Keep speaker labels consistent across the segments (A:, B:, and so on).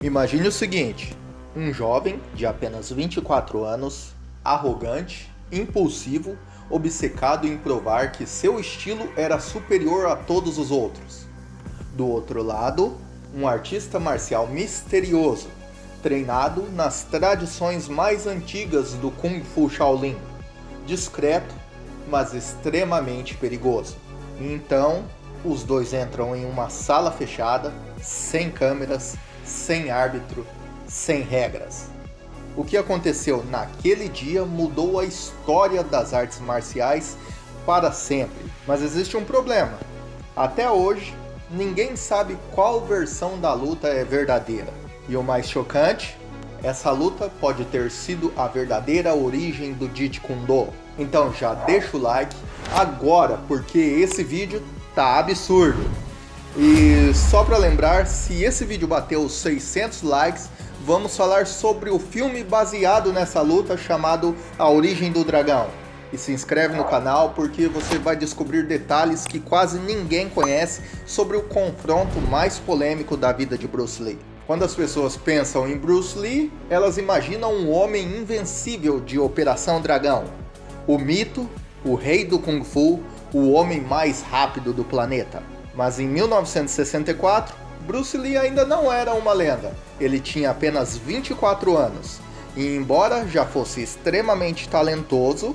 A: Imagine o seguinte: um jovem de apenas 24 anos, arrogante, impulsivo, obcecado em provar que seu estilo era superior a todos os outros. Do outro lado, um artista marcial misterioso, treinado nas tradições mais antigas do Kung Fu Shaolin, discreto, mas extremamente perigoso. Então, os dois entram em uma sala fechada, sem câmeras, sem árbitro, sem regras. O que aconteceu naquele dia mudou a história das artes marciais para sempre. Mas existe um problema. Até hoje, ninguém sabe qual versão da luta é verdadeira. E o mais chocante, essa luta pode ter sido a verdadeira origem do Jeet Kune Do. Então já deixa o like agora, porque esse vídeo tá absurdo. E só para lembrar, se esse vídeo bateu 600 likes, vamos falar sobre o filme baseado nessa luta chamado A Origem do Dragão. E se inscreve no canal porque você vai descobrir detalhes que quase ninguém conhece sobre o confronto mais polêmico da vida de Bruce Lee. Quando as pessoas pensam em Bruce Lee, elas imaginam um homem invencível de Operação Dragão. O mito, o rei do Kung Fu, o homem mais rápido do planeta. Mas em 1964, Bruce Lee ainda não era uma lenda. Ele tinha apenas 24 anos. E embora já fosse extremamente talentoso,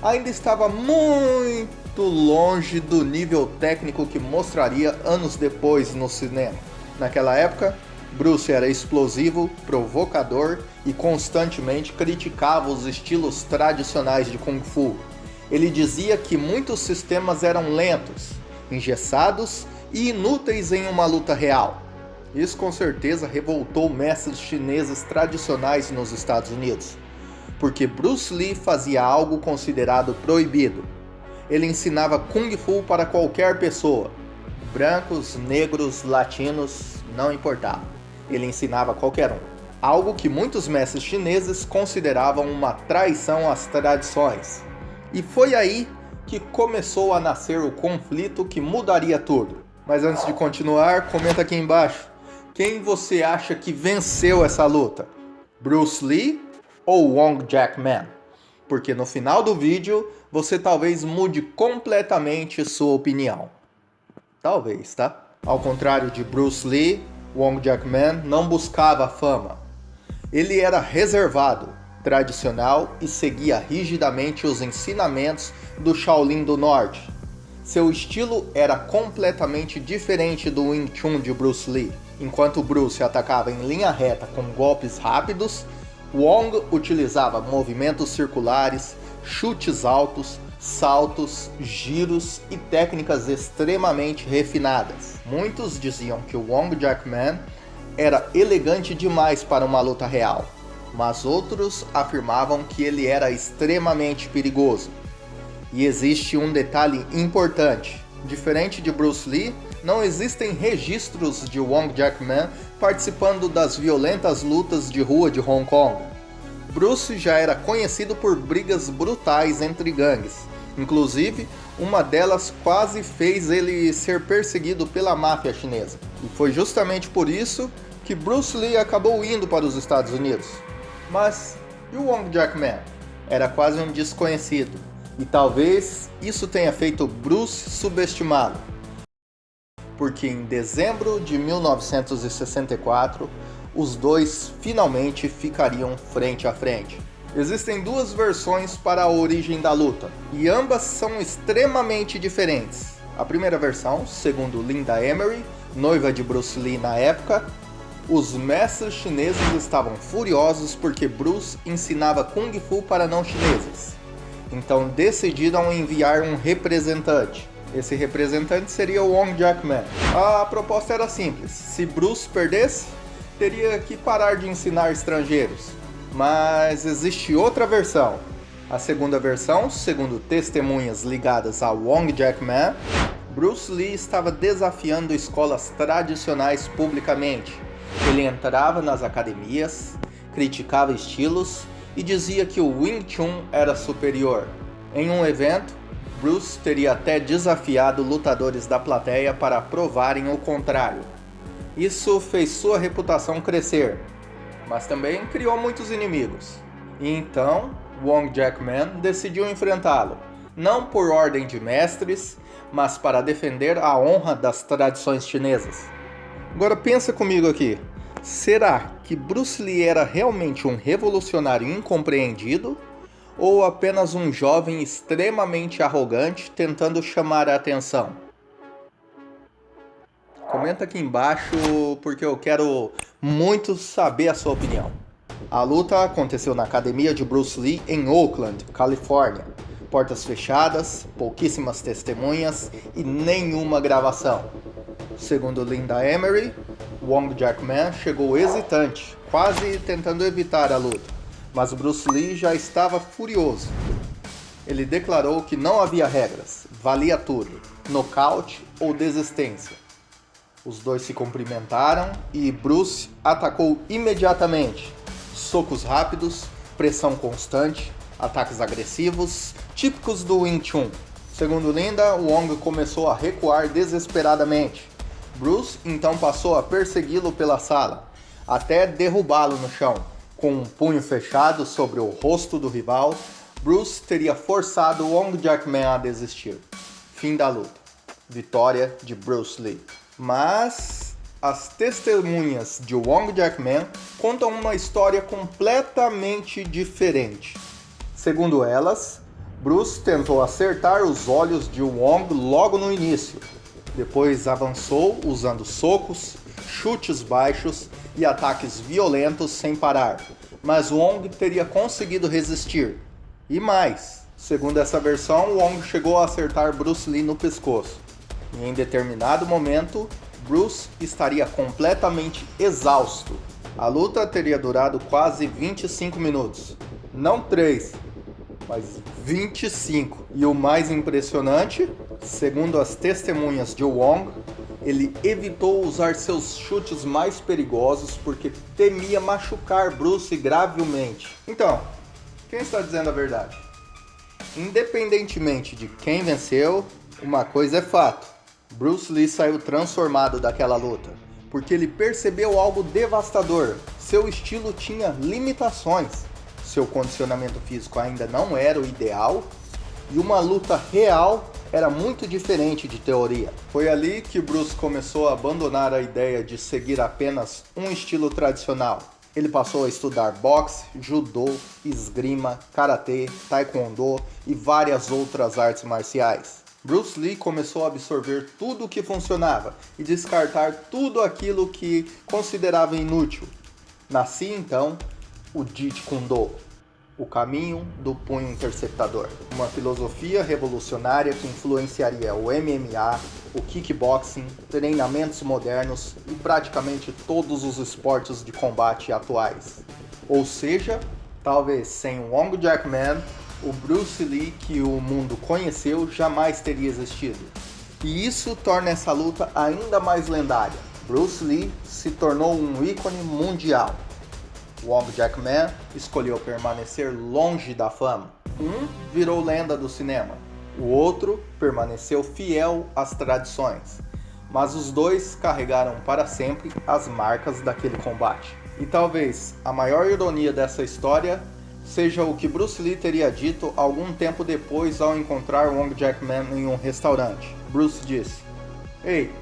A: ainda estava muito longe do nível técnico que mostraria anos depois no cinema. Naquela época, Bruce era explosivo, provocador e constantemente criticava os estilos tradicionais de Kung Fu. Ele dizia que muitos sistemas eram lentos, engessados e inúteis em uma luta real. Isso com certeza revoltou mestres chineses tradicionais nos Estados Unidos, porque Bruce Lee fazia algo considerado proibido. Ele ensinava Kung Fu para qualquer pessoa, brancos, negros, latinos, não importava. Ele ensinava qualquer um. Algo que muitos mestres chineses consideravam uma traição às tradições. E foi aí que começou a nascer o conflito que mudaria tudo. Mas antes de continuar, comenta aqui embaixo. Quem você acha que venceu essa luta? Bruce Lee ou Wong Jack Man? Porque no final do vídeo, você talvez mude completamente sua opinião. Talvez, tá? Ao contrário de Bruce Lee, Wong Jack Man não buscava a fama. Ele era reservado, tradicional e seguia rigidamente os ensinamentos do Shaolin do Norte. Seu estilo era completamente diferente do Wing Chun de Bruce Lee. Enquanto Bruce atacava em linha reta com golpes rápidos, Wong utilizava movimentos circulares, chutes altos, saltos, giros e técnicas extremamente refinadas. Muitos diziam que o Wong Jack Man era elegante demais para uma luta real, mas outros afirmavam que ele era extremamente perigoso. E existe um detalhe importante: diferente de Bruce Lee, não existem registros de Wong Jack Man participando das violentas lutas de rua de Hong Kong. Bruce já era conhecido por brigas brutais entre gangues. Inclusive, uma delas quase fez ele ser perseguido pela máfia chinesa. E foi justamente por isso que Bruce Lee acabou indo para os Estados Unidos. Mas e o Wong Jack Man? Era quase um desconhecido. E talvez isso tenha feito Bruce subestimá-lo. Porque em dezembro de 1964, os dois finalmente ficariam frente a frente. Existem duas versões para a origem da luta, e ambas são extremamente diferentes. A primeira versão, segundo Linda Emery, noiva de Bruce Lee na época, os mestres chineses estavam furiosos porque Bruce ensinava Kung Fu para não chineses. Então decidiram enviar um representante. Esse representante seria o Wong Jack Man. A proposta era simples: se Bruce perdesse, teria que parar de ensinar estrangeiros. Mas existe outra versão. A segunda versão, segundo testemunhas ligadas a Wong Jack Man, Bruce Lee estava desafiando escolas tradicionais publicamente. Ele entrava nas academias, criticava estilos e dizia que o Wing Chun era superior. Em um evento, Bruce teria até desafiado lutadores da plateia para provarem o contrário. Isso fez sua reputação crescer, mas também criou muitos inimigos. E então, Wong Jack-man decidiu enfrentá-lo, não por ordem de mestres, mas para defender a honra das tradições chinesas. Agora pensa comigo aqui, será que Bruce Lee era realmente um revolucionário incompreendido? Ou apenas um jovem extremamente arrogante tentando chamar a atenção? Comenta aqui embaixo porque eu quero muito saber a sua opinião. A luta aconteceu na academia de Bruce Lee em Oakland, Califórnia. Portas fechadas, pouquíssimas testemunhas e nenhuma gravação. Segundo Linda Emery, Wong Jack-man chegou hesitante, quase tentando evitar a luta, mas Bruce Lee já estava furioso. Ele declarou que não havia regras, valia tudo, nocaute ou desistência. Os dois se cumprimentaram e Bruce atacou imediatamente. Socos rápidos, pressão constante, ataques agressivos, típicos do Wing Chun. Segundo Linda, Wong começou a recuar desesperadamente. Bruce então passou a persegui-lo pela sala, até derrubá-lo no chão. Com um punho fechado sobre o rosto do rival, Bruce teria forçado Wong Jack-man a desistir. Fim da luta. Vitória de Bruce Lee. Mas as testemunhas de Wong Jack-man contam uma história completamente diferente. Segundo elas, Bruce tentou acertar os olhos de Wong logo no início. Depois avançou usando socos, chutes baixos e ataques violentos sem parar. Mas Wong teria conseguido resistir. E mais, segundo essa versão, Wong chegou a acertar Bruce Lee no pescoço. E em determinado momento, Bruce estaria completamente exausto. A luta teria durado quase 25 minutos. Não 3, mas 25. E o mais impressionante, segundo as testemunhas de Wong, ele evitou usar seus chutes mais perigosos porque temia machucar Bruce gravemente. Então, quem está dizendo a verdade? Independentemente de quem venceu, uma coisa é fato. Bruce Lee saiu transformado daquela luta, porque ele percebeu algo devastador. Seu estilo tinha limitações. Seu condicionamento físico ainda não era o ideal e uma luta real era muito diferente de teoria. Foi ali que Bruce começou a abandonar a ideia de seguir apenas um estilo tradicional. Ele passou a estudar boxe, judô, esgrima, karatê, taekwondo e várias outras artes marciais. Bruce Lee começou a absorver tudo o que funcionava e descartar tudo aquilo que considerava inútil. Nascia então o Jeet Kune Do, o caminho do punho interceptador, uma filosofia revolucionária que influenciaria o MMA, o kickboxing, treinamentos modernos e praticamente todos os esportes de combate atuais. Ou seja, talvez sem Wong Jack-man, o Bruce Lee que o mundo conheceu jamais teria existido. E isso torna essa luta ainda mais lendária. Bruce Lee se tornou um ícone mundial. Wong Jack-man escolheu permanecer longe da fama. Um virou lenda do cinema, o outro permaneceu fiel às tradições. Mas os dois carregaram para sempre as marcas daquele combate. E talvez a maior ironia dessa história seja o que Bruce Lee teria dito algum tempo depois ao encontrar Wong Jack-man em um restaurante. Bruce disse: "Ei,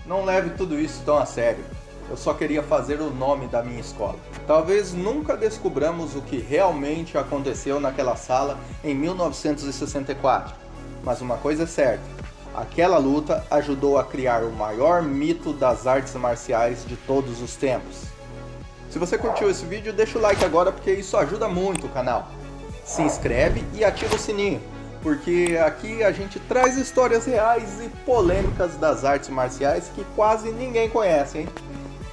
A: não leve tudo isso tão a sério. Eu só queria fazer o nome da minha escola." Talvez nunca descobramos o que realmente aconteceu naquela sala em 1964. Mas uma coisa é certa, aquela luta ajudou a criar o maior mito das artes marciais de todos os tempos. Se você curtiu esse vídeo, deixa o like agora porque isso ajuda muito o canal. Se inscreve e ativa o sininho, porque aqui a gente traz histórias reais e polêmicas das artes marciais que quase ninguém conhece, hein?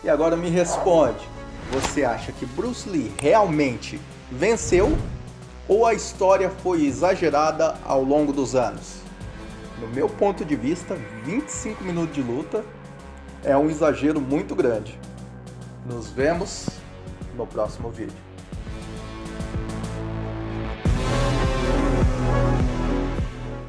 A: E agora me responde, você acha que Bruce Lee realmente venceu ou a história foi exagerada ao longo dos anos? No meu ponto de vista, 25 minutos de luta é um exagero muito grande. Nos vemos no próximo vídeo.